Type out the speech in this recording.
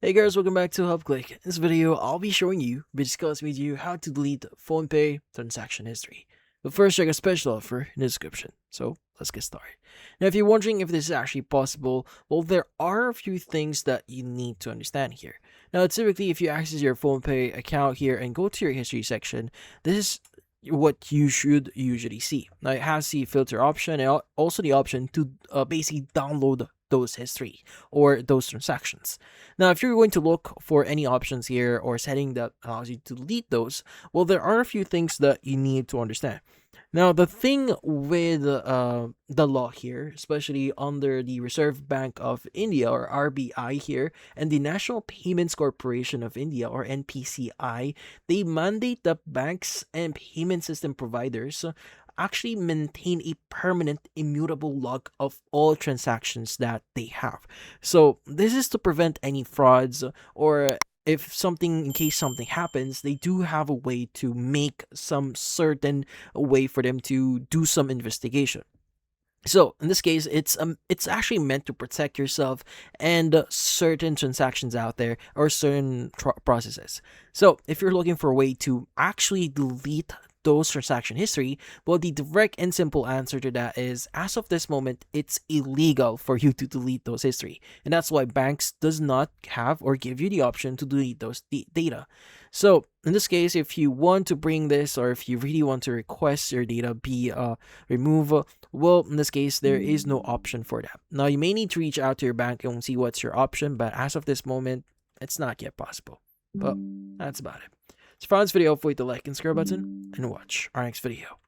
Hey guys, welcome back to HubClick. In this video, I'll be showing you, discussing with you how to delete Phonepe transaction history. But first, check a special offer in the description. So let's get started. Now, if you're wondering if this is actually possible, well, there are a few things that you need to understand here. Now, typically, if you access your Phonepe account here and go to your history section, this is what you should usually see. Now, it has the filter option and also the option to basically download those history or those transactions. Now, if you're going to look for any options here or setting that allows you to delete those, well, there are a few things that you need to understand. Now, the thing with the law here, especially under the Reserve Bank of India or RBI here, and the National Payments Corporation of India or NPCI, they mandate that banks and payment system providers actually maintain a permanent immutable log of all transactions that they have. So this is to prevent any frauds, or if something, in case something happens, they do have a way to make some certain way for them to do some investigation. So in this case, it's actually meant to protect yourself and certain transactions out there or certain processes. So if you're looking for a way to actually delete those transaction history, well, the direct and simple answer to that is, as of this moment, it's illegal for you to delete those history, and that's why banks does not have or give you the option to delete those data. So in this case, if you want to bring this, or if you really want to request your data be removed, well, in this case, there is no option for that. Now, you may need to reach out to your bank and see what's your option, but as of this moment, it's not yet possible. But that's about it. So for this video, hopefully hit the like and subscribe button and watch our next video.